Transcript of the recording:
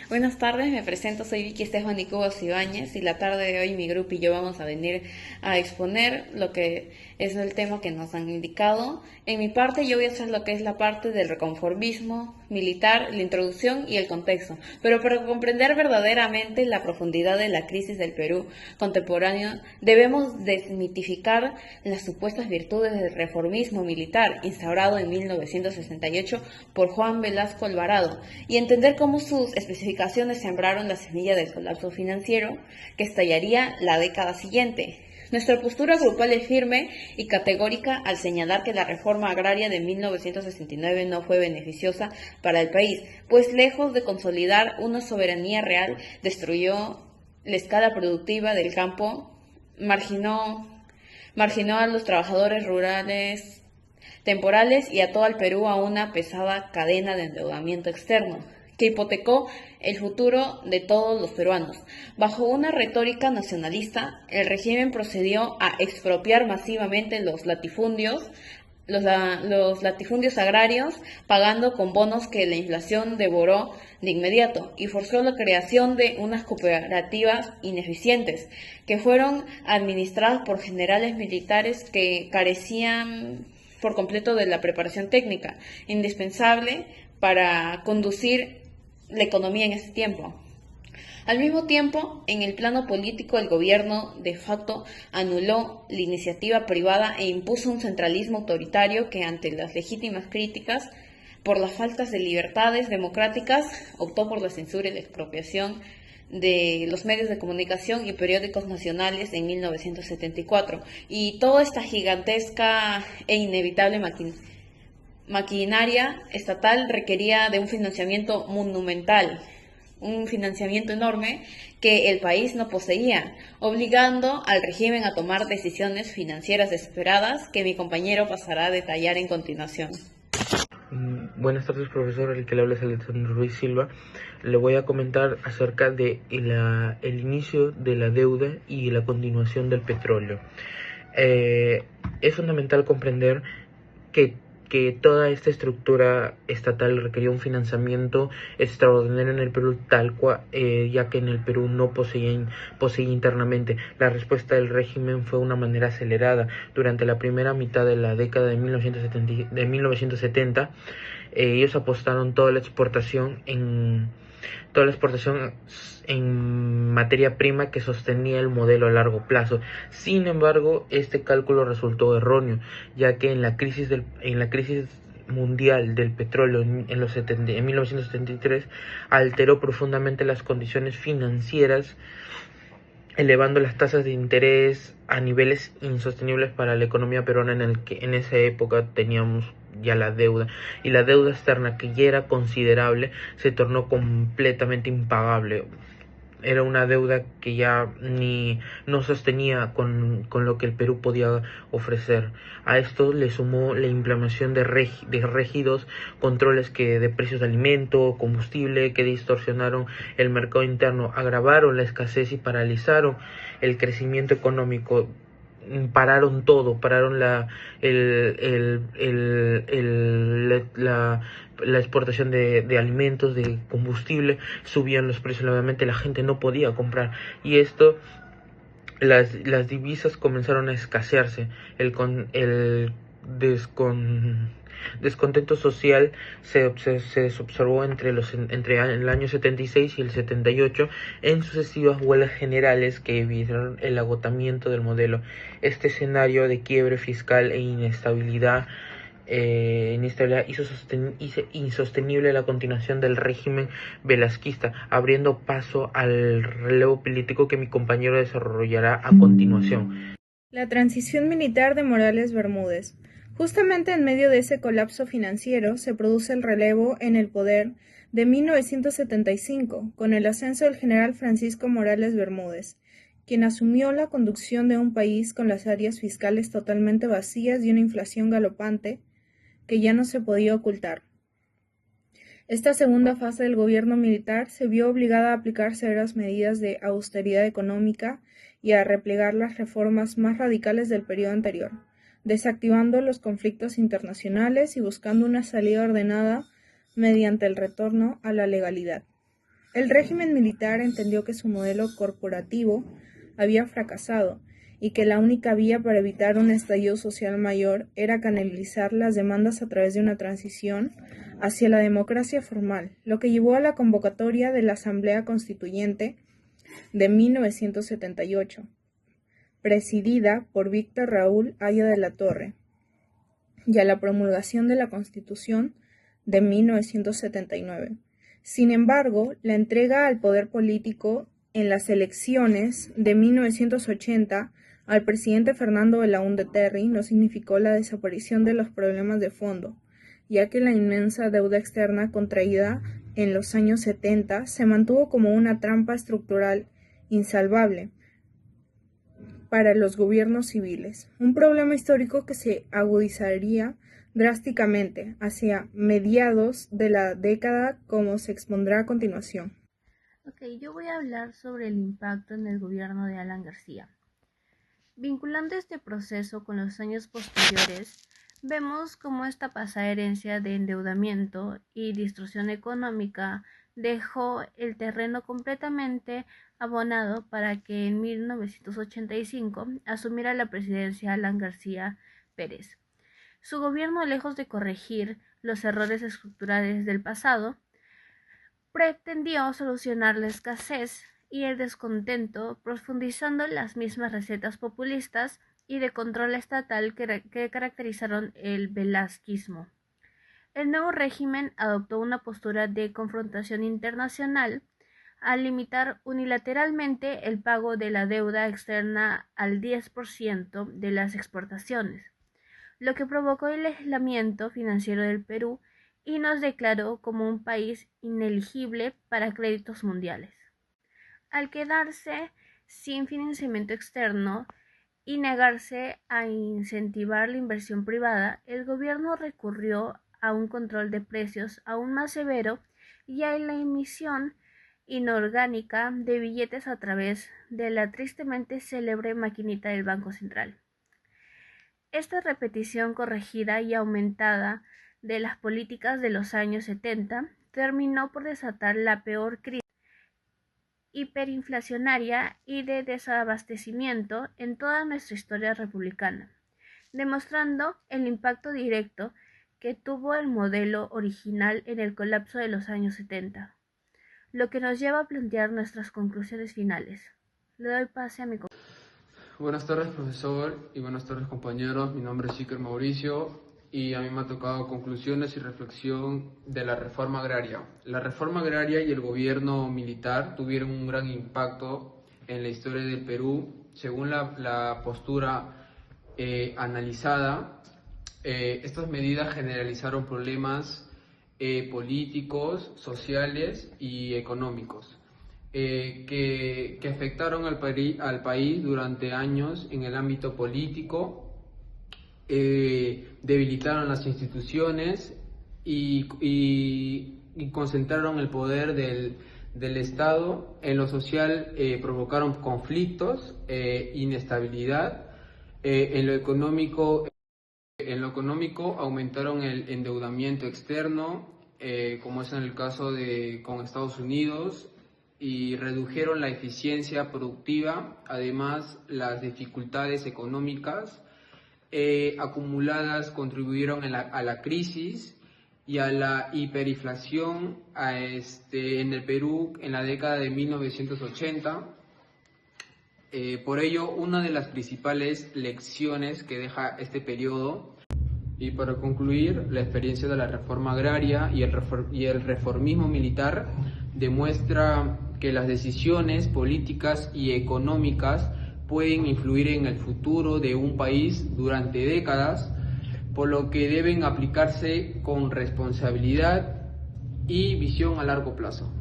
Buenas tardes, me presento, soy Vicky Estefany Cubas Ibáñez y la tarde de hoy mi grupo y yo vamos a venir a exponer lo que es el tema que nos han indicado. En mi parte yo voy a hacer lo que es la parte del reconformismo militar, la introducción y el contexto, pero para comprender verdaderamente la profundidad de la crisis del Perú contemporáneo debemos desmitificar las supuestas virtudes del reformismo militar instaurado en 1968 por Juan Velasco Alvarado y entender cómo sus especificaciones sembraron la semilla del colapso financiero que estallaría la década siguiente. Nuestra postura grupal es firme y categórica al señalar que la reforma agraria de 1969 no fue beneficiosa para el país, pues lejos de consolidar una soberanía real, destruyó la escala productiva del campo, marginó a los trabajadores rurales temporales y ató al Perú a una pesada cadena de endeudamiento externo que hipotecó el futuro de todos los peruanos. Bajo una retórica nacionalista, el régimen procedió a expropiar masivamente los latifundios agrarios, pagando con bonos que la inflación devoró de inmediato y forzó la creación de unas cooperativas ineficientes que fueron administradas por generales militares que carecían por completo de la preparación técnica indispensable para conducir la economía en ese tiempo. Al mismo tiempo, en el plano político, el gobierno de facto anuló la iniciativa privada e impuso un centralismo autoritario que, ante las legítimas críticas por las faltas de libertades democráticas, optó por la censura y la expropiación de los medios de comunicación y periódicos nacionales en 1974. Y toda esta gigantesca e inevitable maquinaria estatal requería de un financiamiento monumental, un financiamiento enorme que el país no poseía, obligando al régimen a tomar decisiones financieras desesperadas que mi compañero pasará a detallar en continuación. Buenas tardes, profesor. El que le habla es Alexandre Ruiz Silva. Le voy a comentar acerca de el inicio de la deuda y la continuación del petróleo. Es fundamental comprender que toda esta estructura estatal requería un financiamiento extraordinario en el Perú, ya que en el Perú no poseía internamente. La respuesta del régimen fue de una manera acelerada. Durante la primera mitad de la década de 1970, ellos apostaron toda la exportación en materia prima que sostenía el modelo a largo plazo. Sin embargo, este cálculo resultó erróneo, ya que en la crisis mundial del petróleo en 1973 alteró profundamente las condiciones financieras, elevando las tasas de interés a niveles insostenibles para la economía peruana, en esa época teníamos ya la deuda, y la deuda externa, que ya era considerable, se tornó completamente impagable. Era una deuda que ya no sostenía con lo que el Perú podía ofrecer. A esto le sumó la implementación de rígidos controles de precios de alimento, combustible, que distorsionaron el mercado interno, agravaron la escasez y paralizaron el crecimiento económico. Pararon todo, pararon la exportación de alimentos, de combustible, subían los precios, obviamente la gente no podía comprar, y esto, las divisas comenzaron a escasearse. El descontento social se observó entre el año 76 y el 78 en sucesivas huelgas generales que evitaron el agotamiento del modelo. Este escenario de quiebre fiscal e inestabilidad hizo insostenible la continuación del régimen velasquista, abriendo paso al relevo político que mi compañero desarrollará a continuación. La transición militar de Morales Bermúdez. Justamente en medio de ese colapso financiero se produce el relevo en el poder de 1975, con el ascenso del general Francisco Morales Bermúdez, quien asumió la conducción de un país con las áreas fiscales totalmente vacías y una inflación galopante que ya no se podía ocultar. Esta segunda fase del gobierno militar se vio obligada a aplicar severas medidas de austeridad económica y a replegar las reformas más radicales del periodo anterior, desactivando los conflictos internacionales y buscando una salida ordenada mediante el retorno a la legalidad. El régimen militar entendió que su modelo corporativo había fracasado y que la única vía para evitar un estallido social mayor era canalizar las demandas a través de una transición hacia la democracia formal, lo que llevó a la convocatoria de la Asamblea Constituyente de 1978, presidida por Víctor Raúl Haya de la Torre, y a la promulgación de la Constitución de 1979. Sin embargo, la entrega al poder político en las elecciones de 1980 al presidente Fernando Belaúnde Terry no significó la desaparición de los problemas de fondo, ya que la inmensa deuda externa contraída en los años 70 se mantuvo como una trampa estructural insalvable para los gobiernos civiles, un problema histórico que se agudizaría drásticamente hacia mediados de la década, como se expondrá a continuación. Yo voy a hablar sobre el impacto en el gobierno de Alan García. Vinculando este proceso con los años posteriores, vemos cómo esta pasada herencia de endeudamiento y distorsión económica dejó el terreno completamente abonado para que en 1985 asumiera la presidencia Alan García Pérez. Su gobierno, lejos de corregir los errores estructurales del pasado, pretendió solucionar la escasez y el descontento profundizando las mismas recetas populistas y de control estatal que caracterizaron el velazquismo. El nuevo régimen adoptó una postura de confrontación internacional al limitar unilateralmente el pago de la deuda externa al 10% de las exportaciones, lo que provocó el aislamiento financiero del Perú y nos declaró como un país ineligible para créditos mundiales. Al quedarse sin financiamiento externo y negarse a incentivar la inversión privada, el gobierno recurrió a un control de precios aún más severo y a la emisión inorgánica de billetes a través de la tristemente célebre maquinita del Banco Central. Esta repetición corregida y aumentada de las políticas de los años 70 terminó por desatar la peor crisis hiperinflacionaria y de desabastecimiento en toda nuestra historia republicana, demostrando el impacto directo que tuvo el modelo original en el colapso de los años 70, lo que nos lleva a plantear nuestras conclusiones finales. Le doy pase a mi compañero. Buenas tardes, profesor, y buenas tardes, compañeros. Mi nombre es Iker Mauricio y a mí me ha tocado conclusiones y reflexión de la reforma agraria. La reforma agraria y el gobierno militar tuvieron un gran impacto en la historia del Perú. Según la postura analizada, estas medidas generalizaron problemas políticos, sociales y económicos que afectaron al país durante años en el ámbito político. Debilitaron las instituciones y concentraron el poder del Estado. En lo social provocaron conflictos, inestabilidad. En lo económico aumentaron el endeudamiento externo, como es en el caso con Estados Unidos, y redujeron la eficiencia productiva. Además, las dificultades económicas acumuladas contribuyeron a la crisis y a la hiperinflación en el Perú en la década de 1980. Por ello, una de las principales lecciones que deja este periodo, y para concluir, la experiencia de la reforma agraria y el reformismo militar demuestra que las decisiones políticas y económicas pueden influir en el futuro de un país durante décadas, por lo que deben aplicarse con responsabilidad y visión a largo plazo.